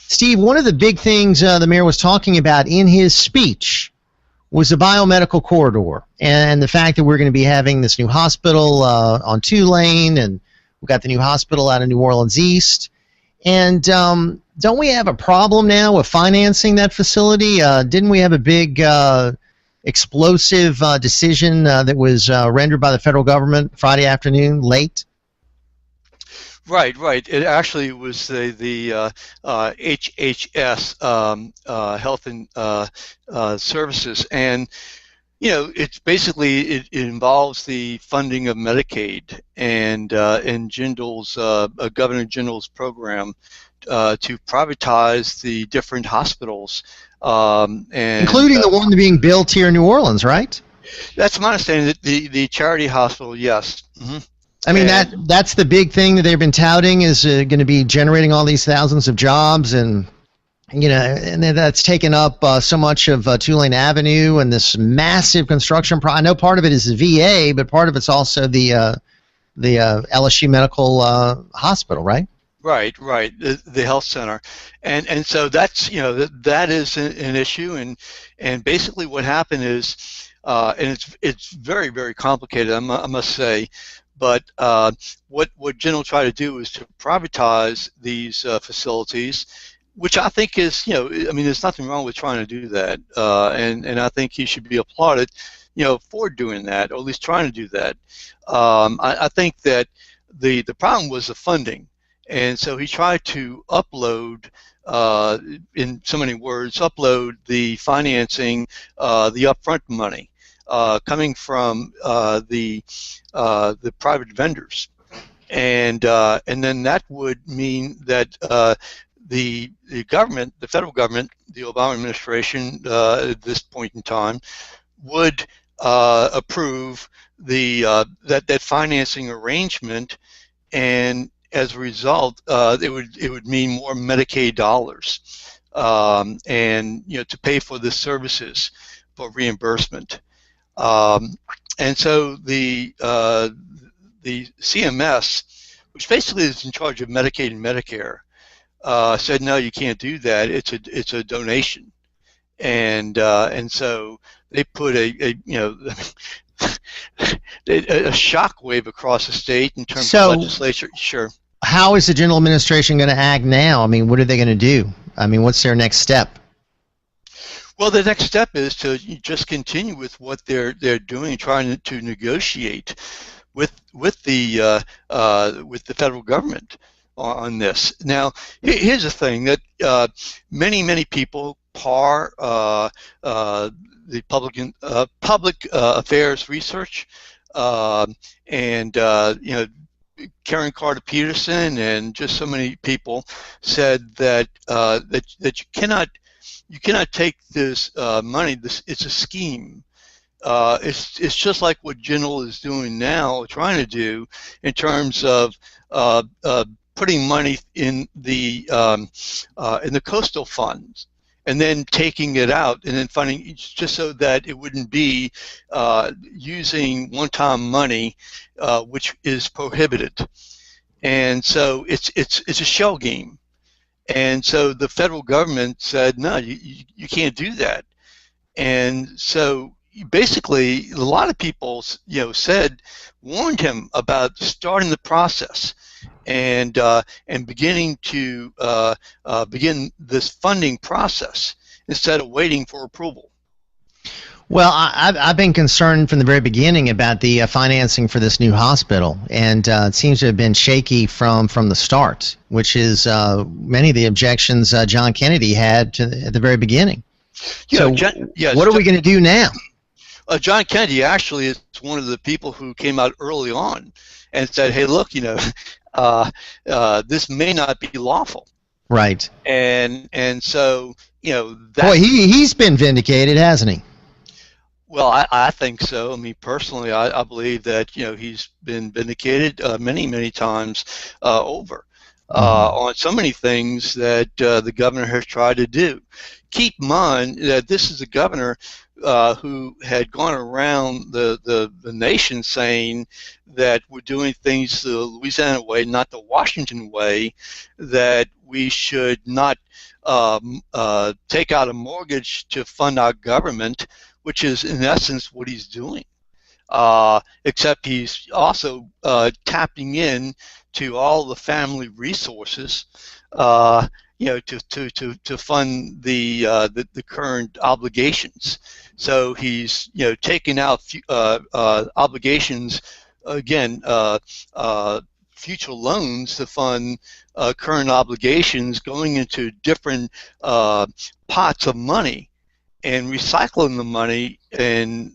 Steve, one of the big things the mayor was talking about in his speech was the biomedical corridor and the fact that we're going to be having this new hospital on Tulane, and we've got the new hospital out of New Orleans East. And don't we have a problem now with financing that facility? Didn't we have a big explosive decision that was rendered by the federal government Friday afternoon late? Right. It actually was the HHS Health and Services, and it's basically it involves the funding of Medicaid and Jindal's Governor Jindal's program to privatize the different hospitals, and including the one being built here in New Orleans, right? That's my understanding. That the charity hospital, yes. Mm-hmm. I mean, that's the big thing that they've been touting is going to be generating all these thousands of jobs, and and that's taken up so much of Tulane Avenue and this massive construction. I know part of it is the VA, but part of it's also the LSU Medical Hospital, right? Right. The health center, and so that's that is an issue, and basically what happened is, and it's very, very complicated, I must say. But what Jindal tried to do is to privatize these facilities, which I think is, I mean, there's nothing wrong with trying to do that, and I think he should be applauded, for doing that, or at least trying to do that. I think that the problem was the funding, and so he tried to upload, in so many words, upload the financing, the upfront money. Coming from the private vendors, and then that would mean that the government, the federal government, the Obama administration at this point in time, would approve that financing arrangement, and as a result, it would mean more Medicaid dollars, and to pay for the services for reimbursement. And so the CMS, which basically is in charge of Medicaid and Medicare, said no, you can't do that. It's a donation, and so they put a shockwave across the state in terms of legislature. Sure. How is the general administration going to act now? I mean, what are they going to do? I mean, what's their next step? Well, the next step is to just continue with what they're doing, trying to negotiate with the federal government on this. Now, here's the thing that many people, the public affairs research, and Karen Carter Peterson, and just so many people said that you cannot take this money. It's a scheme. It's just like what Jindal is doing now, trying to do in terms of putting money in the coastal funds, and then taking it out, and then funding just so that it wouldn't be using one-time money, which is prohibited. And so it's a shell game. And so the federal government said, no, you can't do that. And so basically, a lot of people, warned him about starting the process and beginning to begin this funding process instead of waiting for approval. Well, I've been concerned from the very beginning about the financing for this new hospital, and it seems to have been shaky from the start, which is many of the objections John Kennedy had at the very beginning. So what are we going to do now? John Kennedy actually is one of the people who came out early on and said, hey, look, this may not be lawful. Right. And so, boy, he's been vindicated, hasn't he? Well, I think so. I mean, personally, I believe that he's been vindicated many times over. on so many things that the governor has tried to do. Keep in mind that this is a governor who had gone around the nation saying that we're doing things the Louisiana way, not the Washington way, that we should not take out a mortgage to fund our government, which is in essence what he's doing. Except he's also tapping in to all the family resources, to fund the current obligations. So he's taking out obligations again, future loans to fund current obligations, going into different pots of money and recycling the money, and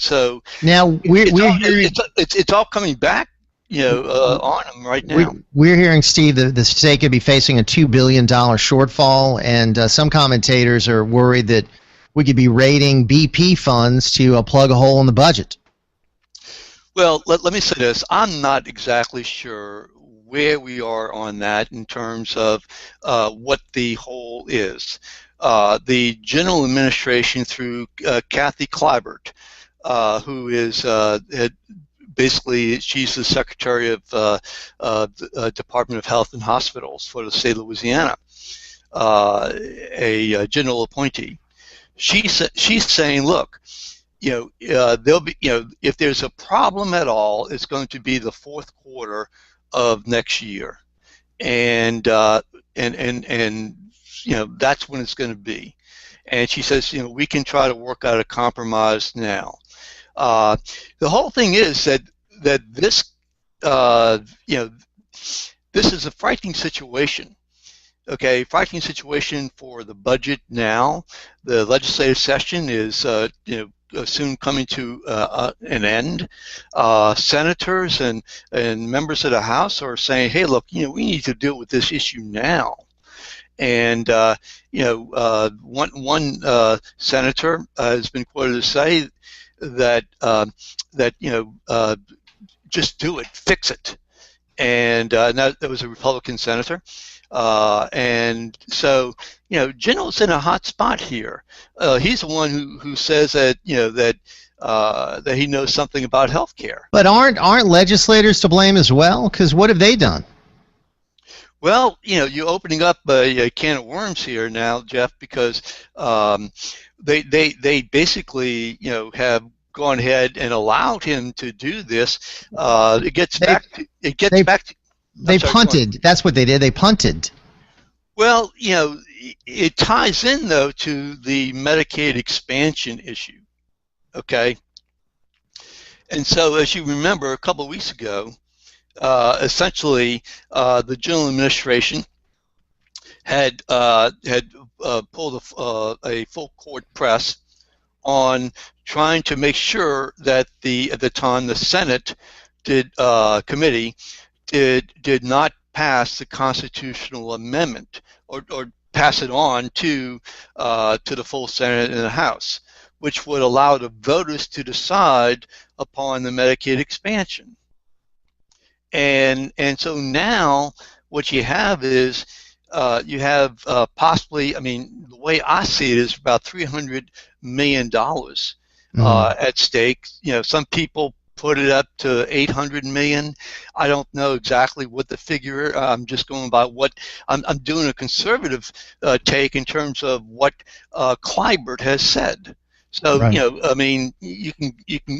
so now it's all coming back, on them right now. We're hearing, Steve, the state could be facing a $2 billion shortfall, and some commentators are worried that we could be raiding BP funds to plug a hole in the budget. Well, let me say this. I'm not exactly sure where we are on that in terms of what the hole is. The general administration through Kathy Clybert, who is basically, she's the Secretary of the Department of Health and Hospitals for the state of Louisiana, a general appointee. She's saying, look, there'll be, if there's a problem at all, it's going to be the fourth quarter of next year, and that's when it's going to be. And she says, we can try to work out a compromise now. The whole thing is that this, this is a frightening situation. Okay, frightening situation for the budget now. The legislative session is, soon coming to an end. Senators and members of the House are saying, hey, look, we need to deal with this issue now. And one senator has been quoted to say that just do it, fix it. And that was a Republican senator. And so, Jindal's in a hot spot here. He's the one who says that that he knows something about health care. But aren't legislators to blame as well? Because what have they done? Well, you're opening up a can of worms here now, Jeff, because they basically have gone ahead and allowed him to do this. It gets back to. They punted. That's what they did. They punted. Well, it ties in, though, to the Medicaid expansion issue, okay? And so, as you remember, a couple of weeks ago, essentially, the General Administration had pulled a full court press on trying to make sure that at the time the Senate committee did not pass the constitutional amendment or pass it on to the full Senate and the House, which would allow the voters to decide upon the Medicaid expansion. And so now what you have is you have possibly, the way I see it is about $300 million at stake. Some people put it up to 800 million. I don't know exactly what the figure. I'm just going by what I'm doing a conservative take in terms of what Clybert has said. So right. You can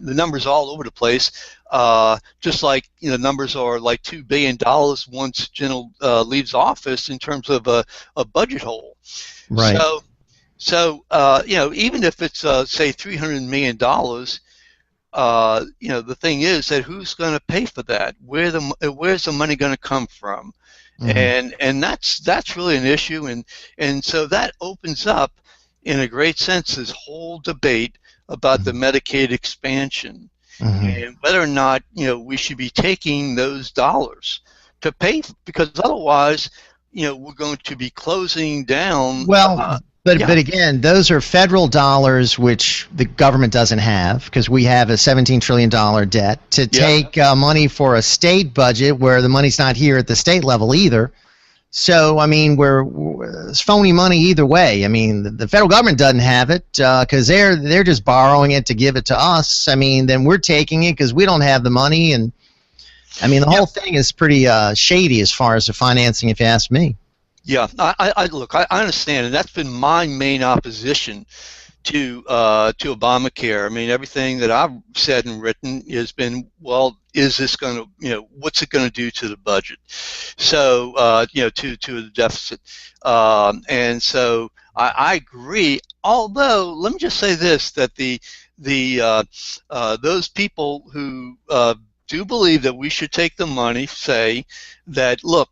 the numbers all over the place. Just like the numbers are like $2 billion once Jindal leaves office in terms of a budget hole. Right. So even if it's say $300 million. The thing is that who's going to pay for that? Where's the money going to come from? Mm-hmm. And that's really an issue, and so that opens up, in a great sense, this whole debate about the Medicaid expansion and whether or not we should be taking those dollars to pay, because otherwise we're going to be closing down. Well, But again, those are federal dollars which the government doesn't have because we have a $17 trillion debt. To take money for a state budget where the money's not here at the state level either. So, I mean, it's phony money either way. I mean, the federal government doesn't have it because they're just borrowing it to give it to us. I mean, then we're taking it because we don't have the money. And, I mean, the whole thing is pretty shady as far as the financing, if you ask me. Yeah, I understand, and that's been my main opposition to Obamacare. I mean, everything that I've said and written has been, well, is this going to, what's it going to do to the budget? So, to the deficit, and so I agree. Although, let me just say this: that those people who do believe that we should take the money say that, look,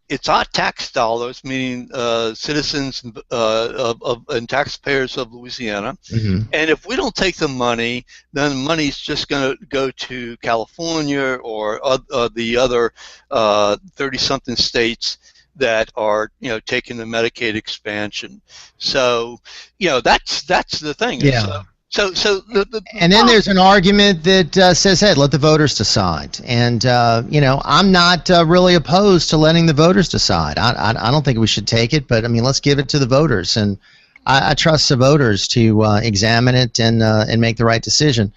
it's our tax dollars, meaning citizens and taxpayers of Louisiana. Mm-hmm. And if we don't take the money, then the money's just going to go to California or the other 30-something states that are, taking the Medicaid expansion. So, that's the thing. Yeah. So and then there's an argument that says, hey, let the voters decide. And, I'm not really opposed to letting the voters decide. I don't think we should take it, but, I mean, let's give it to the voters. And I trust the voters to examine it and make the right decision.